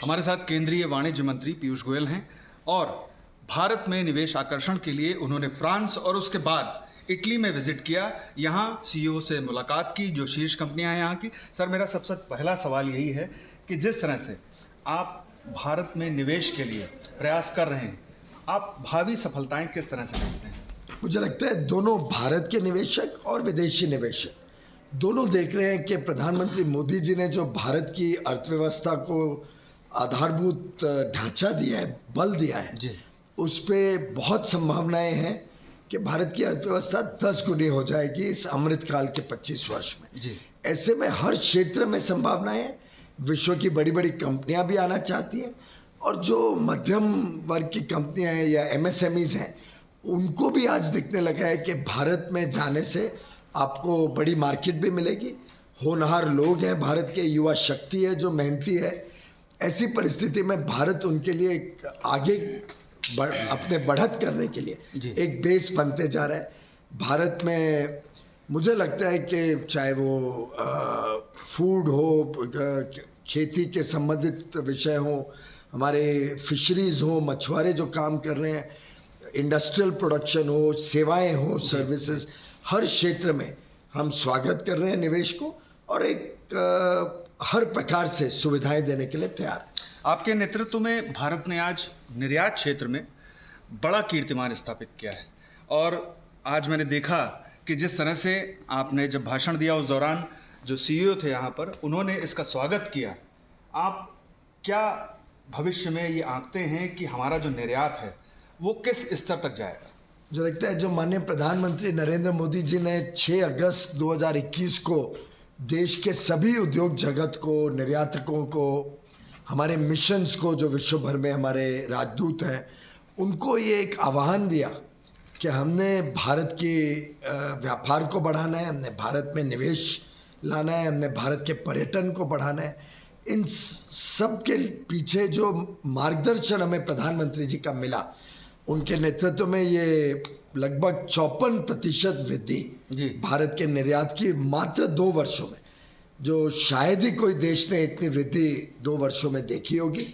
हमारे साथ केंद्रीय वाणिज्य मंत्री पीयूष गोयल हैं और भारत में निवेश आकर्षण के लिए उन्होंने फ्रांस और उसके बाद इटली में विजिट किया। यहाँ सीईओ से मुलाकात की, जो शीर्ष कंपनियां हैं यहाँ की। सर, मेरा सबसे पहला सवाल यही है कि जिस तरह से आप भारत में निवेश के लिए प्रयास कर रहे हैं, आप भावी सफलताएं किस तरह से देखते हैं? मुझे लगता है दोनों भारत के निवेशक और विदेशी निवेशक दोनों देख रहे हैं कि प्रधानमंत्री मोदी जी ने जो भारत की अर्थव्यवस्था को आधारभूत ढांचा दिया है, बल दिया है जी। उस पे बहुत संभावनाएं हैं कि भारत की अर्थव्यवस्था 10 गुनी हो जाएगी इस अमृतकाल के 25 वर्ष में। जी। ऐसे में हर क्षेत्र में संभावनाएं हैं। विश्व की बड़ी बड़ी कंपनियां भी आना चाहती हैं और जो मध्यम वर्ग की कंपनियां हैं या एमएसएमईज हैं, उनको भी आज दिखने लगा है कि भारत में जाने से आपको बड़ी मार्केट भी मिलेगी, होनहार लोग हैं, भारत के युवा शक्ति है जो मेहनती है। ऐसी परिस्थिति में भारत उनके लिए एक आगे अपने बढ़त करने के लिए एक बेस बनते जा रहा है। भारत में मुझे लगता है कि चाहे वो फूड हो, खेती के संबंधित विषय हो, हमारे फिशरीज हो, मछुआरे जो काम कर रहे हैं, इंडस्ट्रियल प्रोडक्शन हो, सेवाएं हो, सर्विसेज, हर क्षेत्र में हम स्वागत कर रहे हैं निवेश को और एक हर प्रकार से सुविधाएं देने के लिए तैयार है। आपके नेतृत्व में भारत ने आज निर्यात क्षेत्र में बड़ा कीर्तिमान स्थापित किया है और आज मैंने देखा कि जिस तरह से आपने जब भाषण दिया उस दौरान जो सीईओ थे यहाँ पर, उन्होंने इसका स्वागत किया। आप क्या भविष्य में ये आंकते हैं कि हमारा जो निर्यात है वो किस स्तर तक जाएगा? मुझे लगता है जो माननीय प्रधानमंत्री नरेंद्र मोदी जी ने 6 अगस्त 2021 को देश के सभी उद्योग जगत को, निर्यातकों को, हमारे मिशंस को, जो विश्व भर में हमारे राजदूत हैं, उनको ये एक आह्वान दिया कि हमने भारत की व्यापार को बढ़ाना है, हमने भारत में निवेश लाना है, हमने भारत के पर्यटन को बढ़ाना है। इन सब के पीछे जो मार्गदर्शन हमें प्रधानमंत्री जी का मिला, उनके नेतृत्व में ये लगभग 54% वृद्धि भारत के निर्यात की मात्र 2 वर्षों में, जो शायद ही कोई देश ने इतनी वृद्धि 2 वर्षों में देखी होगी।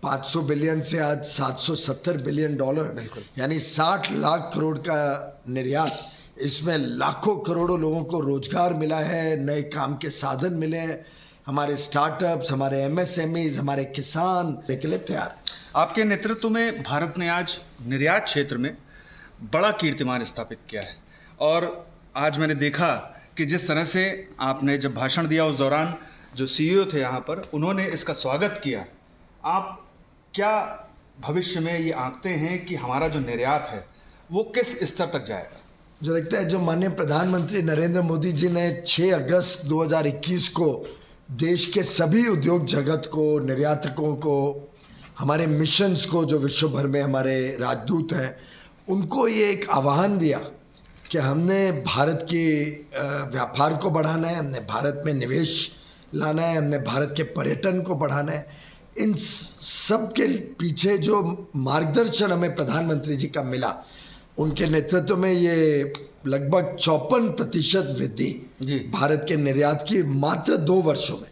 500 बिलियन से आज 770 बिलियन डॉलर, यानी 60 लाख करोड़ का निर्यात। इसमें लाखों करोड़ों लोगों को रोजगार मिला है, नए काम के साधन मिले हैं, हमारे स्टार्टअप्स, हमारे एमएसएमईज, हमारे किसान के लिए तैयार है। आपके नेतृत्व में भारत ने आज निर्यात क्षेत्र में बड़ा कीर्तिमान स्थापित किया है और आज मैंने देखा कि जिस तरह से आपने जब भाषण दिया उस दौरान जो सीईओ थे यहाँ पर, उन्होंने इसका स्वागत किया। आप क्या भविष्य में ये आंकते हैं कि हमारा जो निर्यात है वो किस स्तर तक जाएगा? मुझे लगता है जो माननीय प्रधानमंत्री नरेंद्र मोदी जी ने 6 अगस्त 2021 को देश के सभी उद्योग जगत को, निर्यातकों को, हमारे मिशंस को, जो विश्व भर में हमारे राजदूत हैं, उनको ये एक आह्वान दिया कि हमने भारत की व्यापार को बढ़ाना है, हमने भारत में निवेश लाना है, हमने भारत के पर्यटन को बढ़ाना है। इन सब के पीछे जो मार्गदर्शन हमें प्रधानमंत्री जी का मिला, उनके नेतृत्व में ये लगभग 54% वृद्धि भारत के निर्यात की मात्र 2 वर्षों में,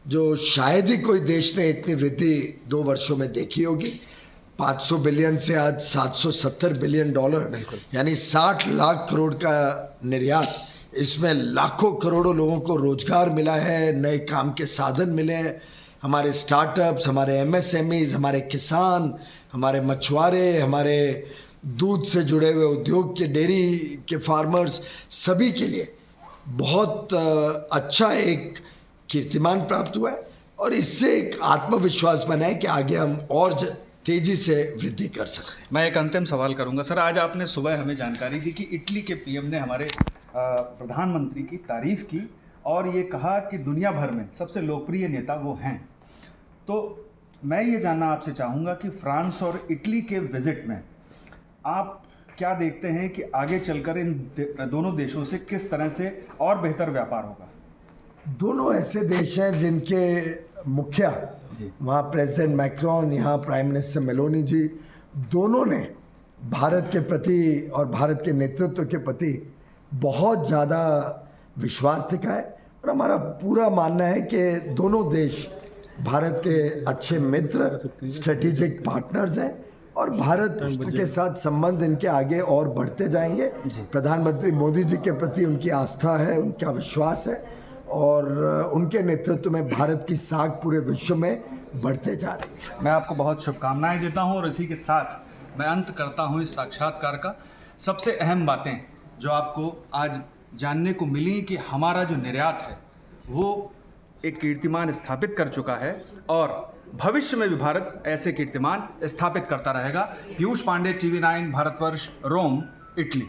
जो शायद ही कोई देश ने इतनी वृद्धि 2 वर्षों में देखी होगी। 500 बिलियन से आज 770 बिलियन डॉलर, यानी 60 लाख करोड़ का निर्यात। इसमें लाखों करोड़ों लोगों को रोजगार मिला है, नए काम के साधन मिले हैं, हमारे स्टार्टअप्स, हमारे एमएसएमईज, हमारे किसान, हमारे मछुआरे, हमारे दूध से जुड़े हुए उद्योग के, डेयरी के फार्मर्स, सभी के लिए बहुत अच्छा एक कीर्तिमान प्राप्त हुआ है और इससे एक आत्मविश्वास बना है कि आगे हम और तेजी से वृद्धि कर सकते हैं। मैं एक अंतिम सवाल करूंगा। सर, आज आपने सुबह हमें जानकारी दी कि इटली के पीएम ने हमारे प्रधानमंत्री की तारीफ की और ये कहा कि दुनिया भर में सबसे लोकप्रिय नेता वो हैं। तो मैं ये जानना आपसे चाहूँगा कि फ्रांस और इटली के विजिट में आप क्या देखते हैं कि आगे चलकर इन दोनों देशों से किस तरह से और बेहतर व्यापार होगा? दोनों ऐसे देश हैं जिनके मुखिया, वहाँ प्रेसिडेंट मैक्रोन, यहाँ प्राइम मिनिस्टर मेलोनी जी, दोनों ने भारत के प्रति और भारत के नेतृत्व के प्रति बहुत ज़्यादा विश्वास दिखाया है और हमारा पूरा मानना है कि दोनों देश भारत के अच्छे मित्र, स्ट्रेटेजिक पार्टनर्स हैं और भारत के साथ संबंध इनके आगे और बढ़ते जाएंगे। प्रधानमंत्री मोदी जी के प्रति उनकी आस्था है, उनका विश्वास है और उनके नेतृत्व में भारत की साख पूरे विश्व में बढ़ते जा रही है। मैं आपको बहुत शुभकामनाएं देता हूं और इसी के साथ मैं अंत करता हूं इस साक्षात्कार का। सबसे अहम बातें जो आपको आज जानने को मिली कि हमारा जो निर्यात है वो एक कीर्तिमान स्थापित कर चुका है और भविष्य में भी भारत ऐसे कीर्तिमान स्थापित करता रहेगा। पीयूष पांडे, TV9 भारतवर्ष, रोम, इटली।